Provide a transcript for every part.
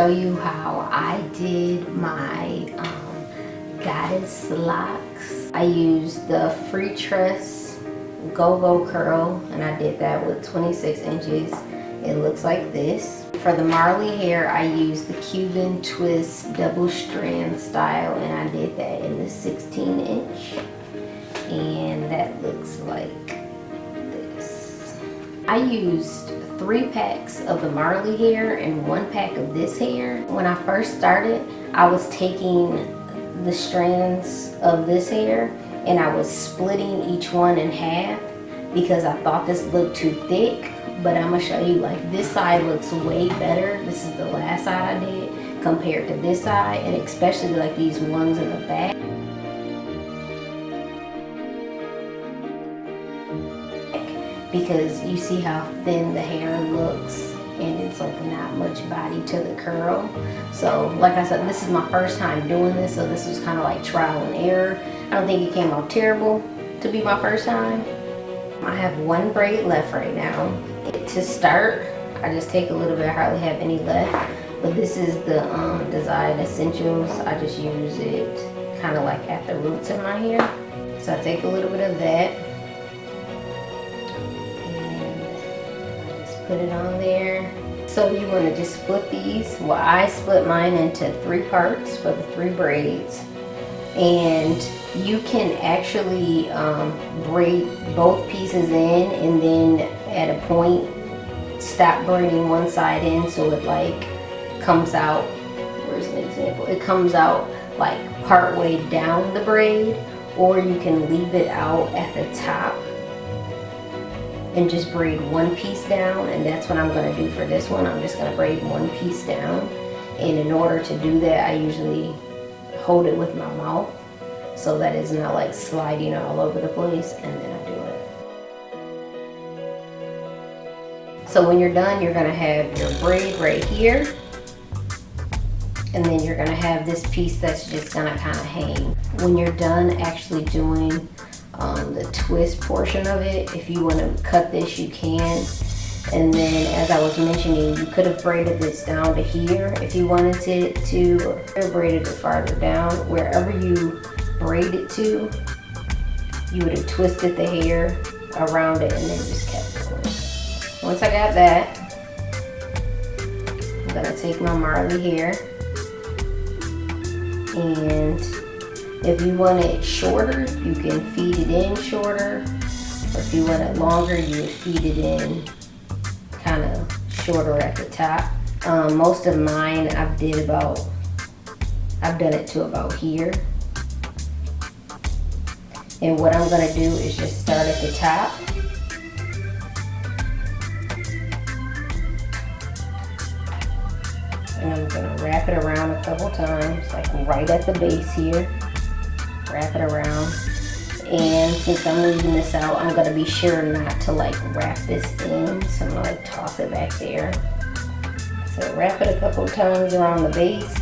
you how I did my Goddess Locs. I used the Free Tress Go-Go Curl, and I did that with 26 inches. It looks like this. For the Marley hair, I used the Cuban Twist double strand style, and I did that in the 16 inch. And that looks like this. I used 3 packs of the Marley hair and 1 pack of this hair. When I first started, I was taking the strands of this hair and I was splitting each one in half because I thought this looked too thick. But I'm gonna show you, like, this side looks way better. This is the last side I did compared to this side, and especially like these ones in the back. Because you see how thin the hair looks, and it's like not much body to the curl. So like I said, this is my first time doing this, so this was kind of like trial and error. I don't think it came out terrible to be my first time. I have 1 braid left right now. To start, I just take a little bit. I hardly have any left, but this is the Design Essentials. I just use it kind of like at the roots of my hair. So I take a little bit of that and I just put it on there. So you want to just split these. Well, I split mine into 3 parts for the 3 braids, and you can actually braid both pieces in, and then at a point stop braiding one side in so it like comes out. Where's an example? It comes out like part way down the braid, or you can leave it out at the top and just braid 1 piece down, and that's what I'm going to do for this one. I'm just going to braid 1 piece down, and in order to do that I usually hold it with my mouth so that it's not like sliding all over the place, and then I do it. So when you're done, you're gonna have your braid right here, and then you're gonna have this piece that's just gonna kind of hang. When you're done actually doing the twist portion of it, if you want to cut this, you can. And then, as I was mentioning, you could have braided this down to here if you wanted it to, or braided it farther down. Wherever you braid it to, you would have twisted the hair around it and then just kept going. Once I got that, I'm gonna take my Marley hair, and if you want it shorter, you can feed it in shorter, or if you want it longer, you would feed it in kind of shorter at the top. Most of mine I've done it to about here. And what I'm gonna do is just start at the top. And I'm gonna wrap it around a couple times, like right at the base here. Wrap it around. And since I'm leaving this out, I'm gonna be sure not to like wrap this in. So I'm gonna like toss it back there. So wrap it a couple times around the base,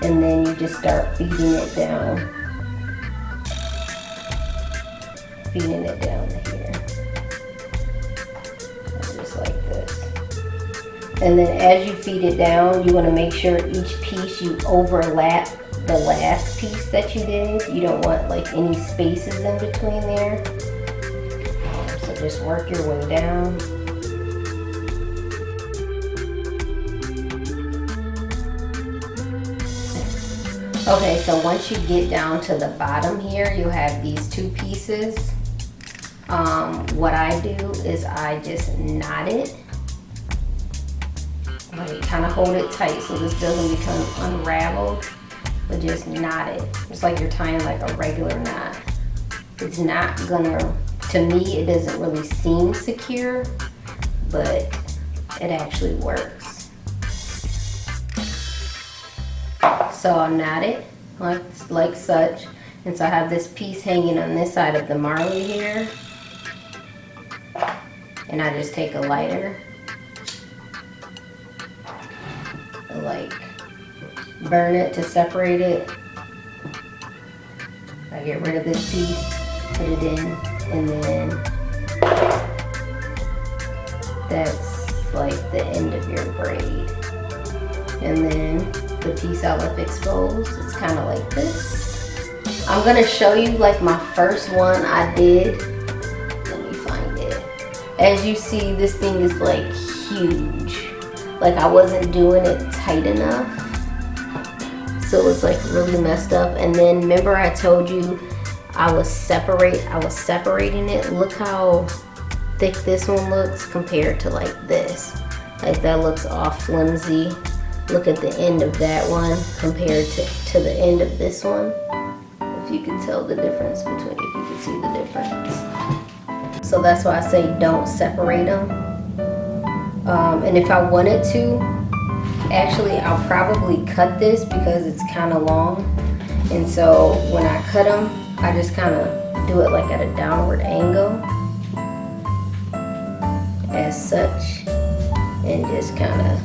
and then you just start feeding it down. Feeding it down to here. Just like this. And then as you feed it down, you want to make sure each piece you overlap the last piece that you did. You don't want like any spaces in between there. So just work your way down. Okay, so once you get down to the bottom here, you have these 2 pieces. What I do is I just knot it. Like kind of hold it tight so this doesn't become unraveled, but just knot it. Just like you're tying like a regular knot. It's not gonna, to me, it doesn't really seem secure, but it actually works. So I'll knot it like such. And so I have this piece hanging on this side of the Marley hair. And I just take a lighter, like burn it to separate it. I get rid of this piece, put it in, and then that's like the end of your braid. And then the piece I left exposed, it's kind of like this. I'm gonna show you like my first one I did. Let me find it. As you see, this thing is like huge. Like I wasn't doing it tight enough. So it's like really messed up. And then remember I told you I was separating it. Look how thick this one looks compared to like this. Like that looks all flimsy. Look at the end of that one compared to the end of this one. If you can tell the difference between, if you can see the difference. So that's why I say don't separate them. And if I wanted to, actually I'll probably cut this because it's kind of long. And so when I cut them, I just kind of do it like at a downward angle. As such. And just kind of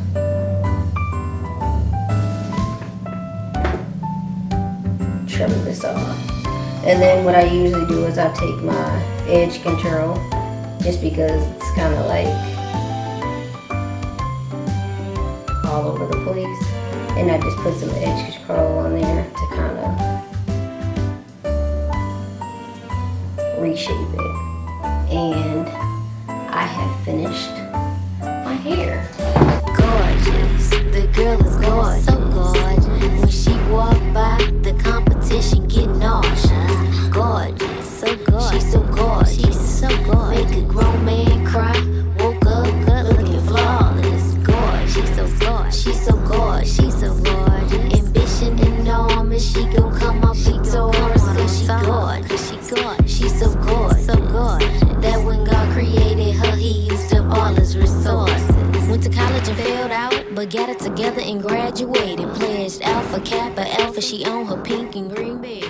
trim this off. And then what I usually do is I take my edge control, just because it's kind of like all over the place, and I just put some edge control on there to kind of reshape it. And I have finished my hair. Gorgeous, the girl is gorgeous, so gorgeous. When she walk by, the competition get nauseous. Gorgeous, so gorgeous, she's so gorgeous, she's so gorgeous. Make a grown man cry. Woke up looking flawless. Gorgeous, she's so gorgeous, she's so gorgeous, she's so gorgeous. Ambition enormous, she gon' come up victorious. Cause she gorgeous, she gorgeous, she's so gorgeous, so gorgeous. That when God created her, He used up all His resources. Went to college and failed out, but got it together and graduated. Pledged Alpha Kappa Alpha, she on her pink and green bed.